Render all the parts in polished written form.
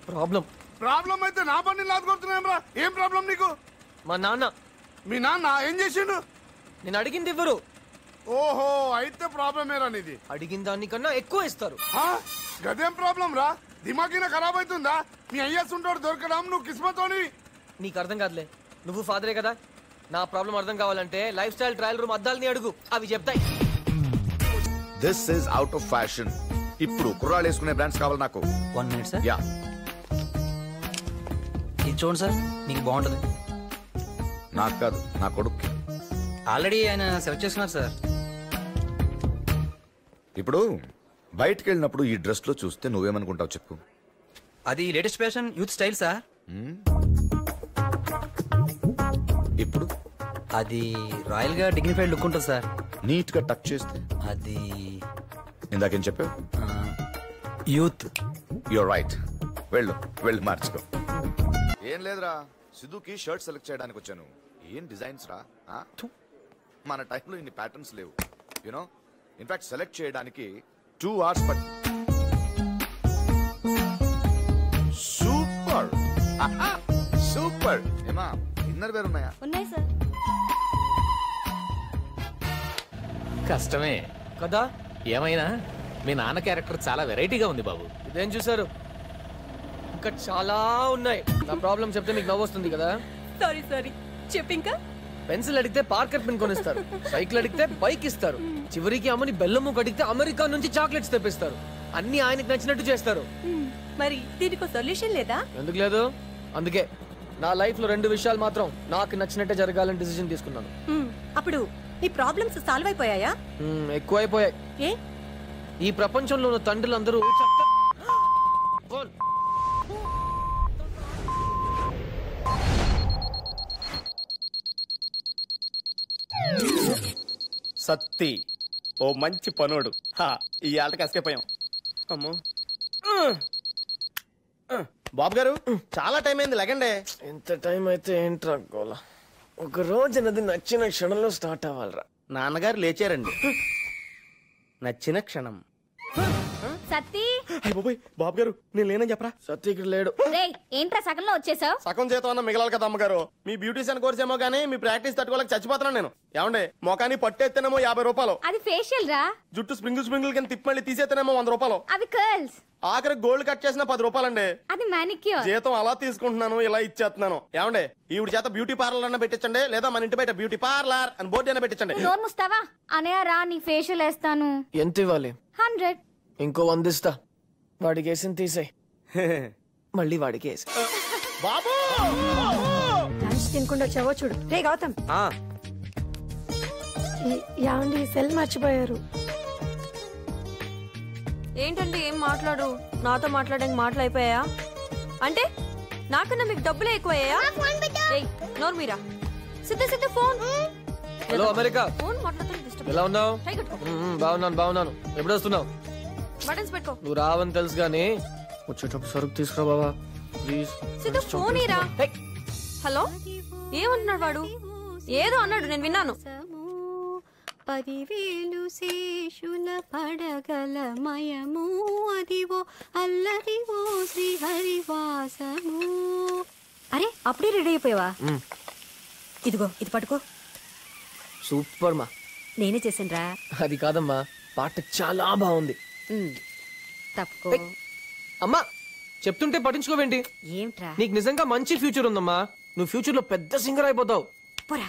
Problem అయితే నా బండి లాదుకొడుతున్నారా? ఏం ప్రాబ్లం నీకు? మా నాన్న. మీ నాన్న ఏం చేసిండు? నేను అడిగింది ఇవ్వరు. ఓహో, అయితే ప్రాబ్లమేరా నీది. అడిగిన దానికన్నా ఎక్కువ ఇస్తారు. గదేం ప్రాబ్లం రా? దిమాగిన ఖరాబ్ అవుతుందా? నీ అయ్యేస్తుంటాడు దొరకడం, నువ్వు కిస్మతోని. నీకు అర్థం కాదులే, నువ్వు ఫాదరే కదా. నా ప్రాబ్లం అర్థం కావాలంటే లైఫ్ స్టైల్ ట్రయల్ రూమ్ అద్దాలని అడుగు, అవి చెప్తాయి. This is out of fashion. ఇప్పుడు కుర్రాళ్ళు వేసుకునే బ్రాండ్స్ కావాలి నాకు. 1 minute సార్. యా, ఇది చూడండి సార్, మీకు బాగుంటుంది. నాకు కాదు, నా కొడుక్కి. ఆల్రెడీ ఆయన సెలెక్ట్ చేసుకున్నారు సార్. ఇప్పుడు బయటికి వెళ్ళినప్పుడు ఈ డ్రెస్ లో చూస్తే నువ్వేమనుకుంటావు చెప్పు? అది latest fashion, youth style sir. ఇప్పుడు అది రాయల్ గా డిగ్నిఫైడ్ లుక్ ఉంటుంది సార్. నీట్ గా టచ్ చేస్తే అది ఇందాకేం చెప్పావు? యూత్. You're right. వెళ్ళు మార్చుకో. ఏం లేదురా, సిద్ధుకి షర్ట్ సెలెక్ట్ చేయడానికి వచ్చాను. ఏం డిజైన్స్ రా? మన టైంలో ఇన్ని ప్యాటర్న్స్ లేవు. యూనో, ఇన్ఫాక్ట్ సెలెక్ట్ చేయడానికి 2 hours సూపర్ సూపర్. ఏమా ఇన్నర్ వేర్ ఉన్నాయా? ఉన్నాయి సార్. కష్టమే కదా. ఏమైనా మీ నాన్న క్యారెక్టర్ చాలా వెరైటీగా ఉంది బాబు. ఇదేం చూసారు? ఇంకా చాలా ఉన్నాయి. నా ప్రాబ్లం చెప్తే మీకు నవ్వు వస్తుంది కదా. సారీ చెప్పు. ఇంకా పెన్సిల్ అడిగితే పార్కర్ పెన్ కొనిస్తారు, సైకిల్ అడిగితే బైక్ ఇస్తారు, చివరికి అమ్మని బెల్లము అడిగితే అమెరికా నుంచి చాక్లెట్స్ తెప్పిస్తారు. అన్ని ఆయనకి నచ్చినట్టు చేస్తారు. మరి దీనికి సొల్యూషన్ లేదా? ఎందుకు లేదు? అందుకే నా లైఫ్ లో 2 విషయాలు మాత్రం నాకు నచ్చినట్టే జరగాలని డిసిజన్ తీసుకున్నాను. అప్పుడు నీ ప్రాబ్లమ్స్ సాల్వ్ అయిపోయాయా? ఎక్కువైపోయాయి. ఏ? ఈ ప్రపంచంలో ఉన్న తండ్రులందరూ సత్తి ఓ మంచి పనోడు. ఈ ఆటకి ఎస్కేపోయాం. అమ్మో బాబు గారు, చాలా టైం అయింది, లెగండి. ఎంత టైం అయితే ఏంట్రా గోలా? ఒక రోజు నది నచ్చిన క్షణంలో స్టార్ట్ అవ్వాలరా. నాన్నగారు లేచారండి. నచ్చిన క్షణం. సత్తి. బాబు గారు, నేను లేనని చెప్పరా? సత్తి ఇక్కడ లేడు. ఏంట్రా సగంలో వచ్చేసావు? సగం చేతం అన్న మిగలాలి కదా అమ్మగారు. మీ బ్యూటీషియన్ కోర్స్ ఏమో గానీ మీ ప్రాక్టీస్ తట్టుకోలేక చచ్చిపోతున్నాను నేను. ఏమండే, మొఖాన్ని పట్టేస్తేనేమో 50 రూపాయలు. అది ఫేషియల్ రా. జుట్టు స్ప్రింగిల్ కింద తిప్పి మళ్ళీ తీసేస్తేనేమో 100 రూపాయలు. అవి కర్ల్స్. ఆఖరి గోల్డ్ కట్ చేసిన 10 రూపాయలండి. అది మానిక్యూర్. జీతం అలా తీసుకుంటున్నాను, ఇలా ఇచ్చేస్తున్నాను. ఏమండే, ఈవిడ చేత బ్యూటీ పార్లర్ అన్న పెట్టించండి, లేదా మన ఇంటి బయట బ్యూటీ పార్లర్ అని బోర్డు అయినా పెట్టించండి. నోరు ముస్తావా? అనయ్య రా, నీ ఫేషియల్ వేస్తాను. ఎంత ఇవ్వాలి? 100. ఇంకో 100 ఇస్తా. వాడికి వేసి తీసేయి, మళ్ళీ వాడికి వేసి. బాబు లంచ్ తినకుండా వచ్చావో చూడు. రే గౌతమ్, యాండి సెల్ మర్చిపోయారు. ఏంటండి ఏం మాట్లాడు? నాతో మాట్లాడడానికి మాటలు అయిపోయా అంటే? నాకన్నా మీకు డబ్బులే ఎక్కువయ్యా? నోరు మీరా. సిద్ధ ఫోన్. Hello America. ఫోన్ మాట్లాడుతూ ఎలా ఉన్నావు? బాగున్నాను. ఎప్పుడు వస్తున్నావు? బటన్స్ పెట్టుకో. నువ్వు రావని తెలుసు గానీ వచ్చేటప్పుడు సరుకు తీసుకురా బాబా ప్లీజ్. సిద్ధ ఫోన్ ఇరా. హలో, ఏమంటున్నాడు వాడు? ఏదో అన్నాడు, నేను విన్నాను. 10,000 శేషుల పడగల మయము అదివో అల్లదివో శ్రీహరివాసము. అరే, అప్పుడే రెడీ అయిపోయావా? ఇదిగో ఇది పట్టుకో. సూపర్ మా. నేనే చేసానురా. అది కాదమ్మా, పాట చాలా బాగుంది. తప్పుకో. అమ్మా చెప్తుంటే పట్టించుకోవేంటి? ఏంట్రా? నీకు నిజంగా మంచి ఫ్యూచర్ ఉందమ్మా. నువ్వు ఫ్యూచర్ లో పెద్ద సింగర్ అయిపోతావు. పోరా.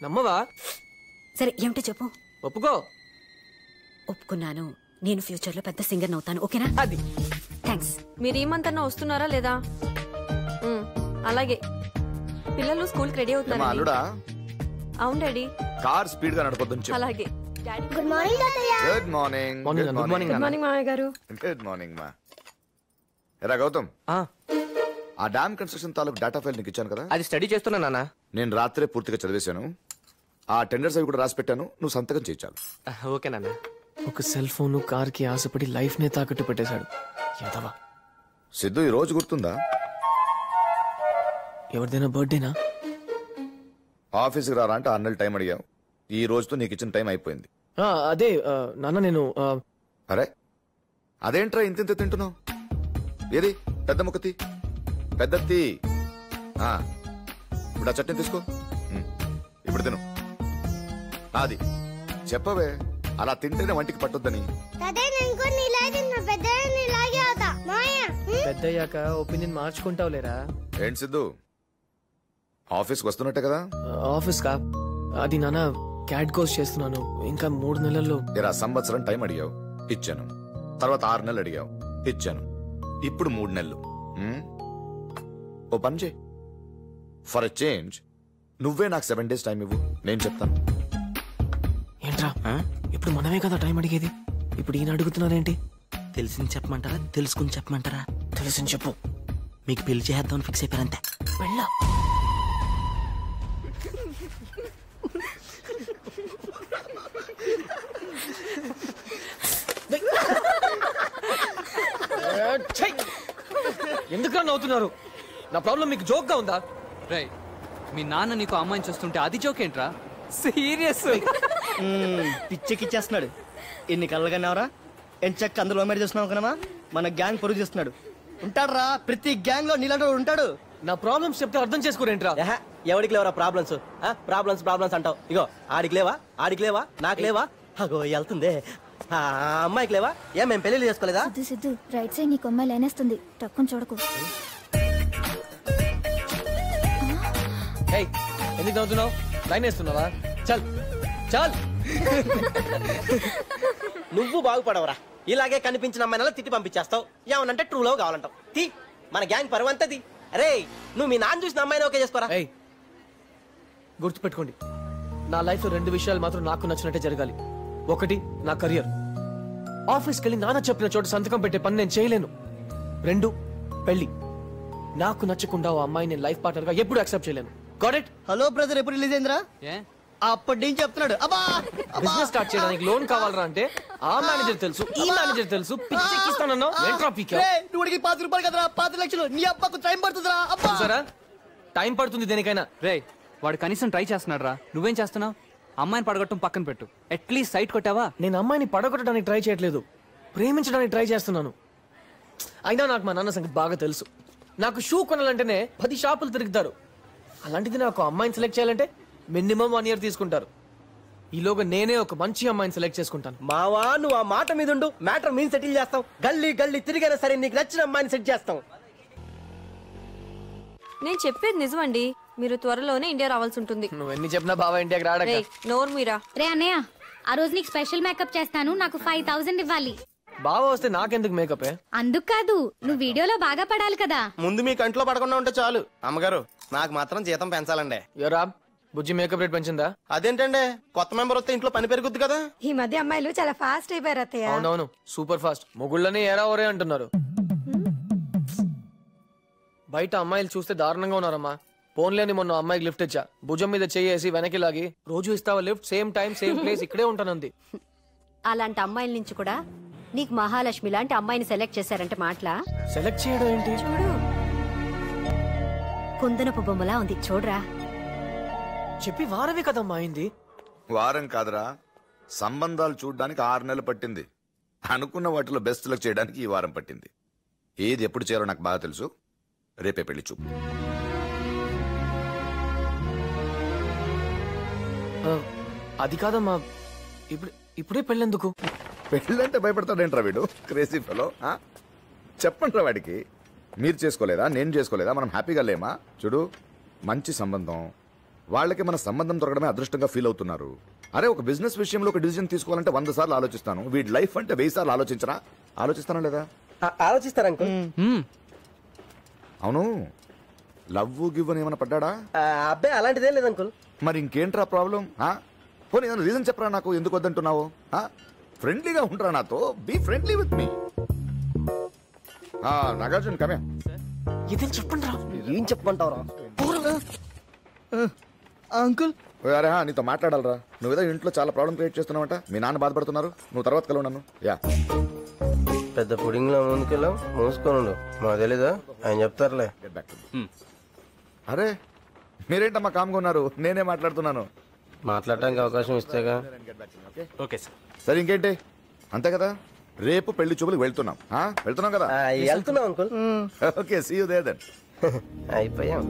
నమ్మవా? సరే ఏమిటో చెప్పు. ఒప్పుకో. ఒప్పుకున్నాను, నేను ఫ్యూచర్ లో పెద్ద సింగర్ అవుతాను. ఓకేనా? అది. థ్యాంక్స్. మీరు ఈ మంత్ అన్నా వస్తున్నారా లేదా? అలాగే. పిల్లలు స్కూల్ కి రెడీ అవుతున్నారు. అవును డాడీ. కార్ స్పీడ్ గా నడపొద్దని చెప్పు. అలాగే. గుడ్ మార్నింగ్ తాతయ్య. Good morning. గుడ్ మార్నింగ్ మామయ్య గారు. గుడ్ మార్నింగ్ మా. ఎరా గౌతమ్, ఆ డామ్ కన్స్ట్రక్షన్ తాలూకు డేటా ఫైల్ నీకు ఇచ్చాను కదా? అది స్టడీ చేస్తున్నా నాన్న. నేను రాత్రే పూర్తిగా చదివేశాను. ఆ టెండర్స్ అవి కూడా రాసి పెట్టాను, నువ్వు సంతకం చేయించాలి. ఓకే నాన్న. ఒక సెల్ ఫోన్ కార్ కి ఆశపడి లైఫ్ నే తాకట్టు పెట్టేశాడు. యాదవా. సిద్ధు, ఈ రోజు గుర్తుందా? ఎవరిదైనా బర్త్డేనా? ఆఫీస్కి రారా అంటే 6 నెలలు టైం అడిగావు. ఈ రోజుతో నీకు ఇచ్చిన టైం అయిపోయింది. అదే నాన్న, నేను అరే అదేంట్రా ఇంత తింటున్నావు? ఏది పెద్ద ముక్కతి పెద్దత్తి. ఇప్పుడు ఆ చట్నీ తీసుకో. ఇప్పుడు తిను. అది చెప్పవే, అలా తింటేనే వంటికి పట్టుద్దని. పెద్దయ్యాక ఒపీనియన్ మార్చుకుంటావు లేరా? ఏంటి సిద్ధు, ఆఫీస్కి వస్తున్నట్టే కదా? ఆఫీస్ కా? అది నాన్న క్యాట్ కోర్స్ చేస్తున్నాను, ఇంకా 3 నెలల్లో. ఇలా సంవత్సరం టైం అడిగావు, ఇచ్చాను. తర్వాత 6 నెలలు అడిగావు, ఇచ్చాను. ఇప్పుడు 3 నెలలు. ఓ పని చేయి, ఫర్ ఎ చేంజ్ నువ్వే నాకు 7 days టైం ఇవ్వు, నేను చెప్తాను. ఏంట్రా ఇప్పుడు మనమే కదా టైం అడిగేది, ఇప్పుడు ఈయన అడుగుతున్నారేంటి? తెలిసింది చెప్పమంటారా తెలుసుకుని చెప్పమంటారా? తెలిసింది చెప్పు. మీకు పెళ్లి చేద్దామని ఫిక్స్ అయిపోయారంతే. వెళ్ళా. ఎందుకు నవ్వుతున్నారు? నా ప్రాబ్లం మీకు జోక్ గా ఉందా? రై, మీ నాన్న నీకు అమ్మాయిని చూస్తుంటే అది జోక్ ఏంట్రా? సీరియస్ పిచ్చెక్కిచ్చేస్తున్నాడు. ఎన్ని కళ్ళగన్నావరా? ఎంచక్క అందులో మరి చేస్తున్నావు కదమ్మా. మన గ్యాంగ్ పొరుగు చేస్తున్నాడు. ఉంటాడు రా, ప్రతి గ్యాంగ్ లో నీలాంటి ఉంటాడు. నా ప్రాబ్లమ్స్ చెప్తే అర్థం చేసుకోరేంట్రా? ఎవరికి లేవరా ప్రాబ్లమ్స్? ప్రాబ్లమ్స్ అంటావు. ఇగో ఆడికి లేవా, ఆడికి లేవా, నాకు లేవా? అగో వెళ్తుందే. అమ్మాయికి లేవా? మేము పెళ్లి చేసుకోలేదా? సిద్ధు రైట్ సైడ్ నీకు అమ్మాయి లేనేస్తుంది, తక్కువ చూడకు. ఎందుకు నవ్వుతున్నావు? లైన్ వేస్తున్నావా? చల్ చల్. నువ్వు బాగుపడవరా, ఇలాగే కనిపించిన అమ్మాయినలా తిట్టి పంపించేస్తావు. ఏమనంటే ట్రూ లవ్ కావాలంటావు. తీ, మన గ్యాంగ్ పరువంతది. అరే నువ్వు మీ నాన్న చూసిన అమ్మాయిని ఓకే చేసుకోరా. గుర్తుపెట్టుకోండి, నా లైఫ్ లో 2 విషయాలు మాత్రం నాకు నచ్చినట్టే జరగాలి. ఒకటి నా కెరియర్, ఆఫీస్కి వెళ్ళి నాన్న చెప్పిన చోట సంతకం పెట్టే పని నేను చేయలేను. 2 పెళ్లి, నాకు నచ్చకుండా ఆ అమ్మాయిని లైఫ్ పార్ట్నర్ గా ఎప్పుడు యాక్సెప్ట్ చేయలేను. Got it? హలో బ్రదర్, ఎప్పుడు రిలీజ్ అయిందిరా? అప్పటి నుంచి చెప్తున్నాడు. బిజినెస్ స్టార్ట్ చేయడానికి లోన్ కావాలరా అంటే ఆ మేనేజర్ తెలుసు, ఈ మేనేజర్ తెలుసు, పిచ్చెక్కిస్తానన్నావు. ఏంట్రా పీకావ్? నువ్వుడికి 5 రూపాయలు కదరా, 5 లక్షలు. నీ అబ్బకు టైం పడుతుందిరా. చూసారా, టైం పడుతుంది దేనికైనా. రే, వాడు కనీసం ట్రై చేస్తున్నాడు రా, నువ్వేం చేస్తున్నావు? అమ్మాయిని పడగొట్టడం పక్కన పెట్టు, అట్లీస్ట్ సైట్ కొట్టావా? నేను అమ్మాయిని పడగొట్టడానికి ట్రై చేయట్లేదు, ప్రేమించడానికి ట్రై చేస్తున్నాను. అయినా నాకు మా నాన్న సంగతి బాగా తెలుసు. నాకు షూ కొనాలంటేనే 10 షాపులు తిరుగుతారు. అలాంటిది నాకు అమ్మాయిని సెలెక్ట్ చేయాలంటే మినిమం 1 year తీసుకుంటారు. ఈలోగా నేనే ఒక మంచి అమ్మాయిని సెలెక్ట్ చేసుకుంటాను. మావా, నువ్వు ఆ మాట మీద ఉండు, మ్యాటర్ మీద సెటిల్ చేస్తాం. గల్లీ గల్లీ తిరిగైనా సరే నీకు నచ్చిన అమ్మాయిని సెట్ చేస్తాం. నేను చెప్పేది నిజమండి, మీరు త్వరలోనే ఇండియా రావాల్సి ఉంటుంది. నువ్వు ఎన్ని చెప్పినా బావా ఇండియాకి రాడక. నోరు మీరా. రే అన్నయ్య, ఆ రోజు నీకు స్పెషల్ మేకప్ చేస్తాను, నాకు 5000 ఇవ్వాలి. బావా వస్తే నాకెందుకు మేకప్? అందుకు కాదు, నువ్వు వీడియోలో బాగా పడాలి కదా. ముందు మీ కంట్లో పడకుండా ఉంటే చాలు. అమ్మగారు, నాకు మాత్రం జీతం పెంచాలండి. ఎవరా బుజ్జి మేకప్ రేట్ పెంచిందా? అదేంటండి, కొత్త మెంబర్ వస్తే ఇంట్లో పని పెరుగుద్ది కదా. ఈ మధ్య అమ్మాయిలు చాలా ఫాస్ట్ అయిపోయారు అత్తయ్య. అవునవును, సూపర్ ఫాస్ట్. మొగుళ్ళని ఏరా ఓరే అంటున్నారు. బయట అమ్మాయిలు చూస్తే దారుణంగా ఉన్నారమ్మా. ఫోన్లేని మొన్న అమ్మాయికి లిఫ్ట్ ఇచ్చా, భుజం మీద చేసి వెనక్కి లాగి, రోజు ఇస్తావా lift, same time same place, ఇక్కడే ఉంటానంది. అలాంటి అమ్మాయిల నుంచి కూడా నీకు మహాలక్ష్మి లాంటి అమ్మాయిని సెలెక్ట్ చేశారంటే మాటలా? సెలెక్ట్ చేయడం ఏంటి? చూడు, కుందనపు బొమ్మలా ఉంది, చూడరా. చెప్పి వారమే కదమ్మా అయింది. వారం కాదురా, సంబంధాలు చూడడానికి 6 నెలలు పట్టింది. అనుకున్న వాటిలో బెస్ట్ సెలెక్ట్ చేయడానికి ఈ వారం పట్టింది. ఏది ఎప్పుడు చేయాలో నాకు బాగా తెలుసు. రేపే పెళ్లి చూపు. అది కాదమ్మా, ఇప్పుడే పెళ్ళెందుకు? పెళ్ళంటే భయపడతాడేంట్రా వీడు, క్రేజీ ఫెలో. చెప్పండిరా వాడికి, మీరు చేసుకోలేదా, నేను చేసుకోలేదా, మనం హ్యాపీగా లేమా? చూడు, మంచి సంబంధం, వాళ్ళకి మన సంబంధం దొరకడమే అదృష్టంగా ఫీల్ అవుతున్నారు. అరే, ఒక బిజినెస్ విషయంలో ఒక డిసిజన్ తీసుకోవాలంటే 100 సార్లు ఆలోచిస్తాను. వీడి లైఫ్ అంటే 1000 సార్లు ఆలోచిస్తానా లేదా? ఆలోచిస్తారా అంకుల్? అవును, లవ్ గివ్ అని ఏమైనా పడ్డా? అబ్బాయి అలాంటిదేం లేదు అంకుల్. మరి ఇంకేంట్రా ప్రాబ్లం? పోనీ ఏదైనా రీజన్ చెప్పరా నాకు, ఎందుకు వద్దంటున్నావు? ఫ్రెండ్లీగా ఉంటారా నాతో, be friendly with me. Nagarjuna కమే, ఇదేం చెప్పండి రా. ఏం చెప్పమంటావురా అంకుల్? అరే నీతో మాట్లాడాలరా. నువ్వేదో ఇంట్లో చాలా ప్రాబ్లం క్రియేట్ చేస్తున్నావంట, మీ నాన్న బాధపడుతున్నారు, నువ్వు తర్వాత కలవు నన్ను. యా, పెద్ద పుడింగ్ లో ముందుకెళ్ళాం, మూసుకోనుండు, మాకు తెలీదా, ఆయన చెప్తారులే. అరే మీరేంటమ్మా కామ్గా ఉన్నారు, నేనే మాట్లాడుతున్నాను. మాట్లాడడానికి అవకాశం ఇస్తేగా. Okay sir. సరే ఇంకేంటి, అంతే కదా, రేపు పెళ్లి చూపులకు వెళ్తున్నాం వెళ్తున్నాం కదా వెళ్తున్నాం uncle. Okay see you there then. అయిపోయాం.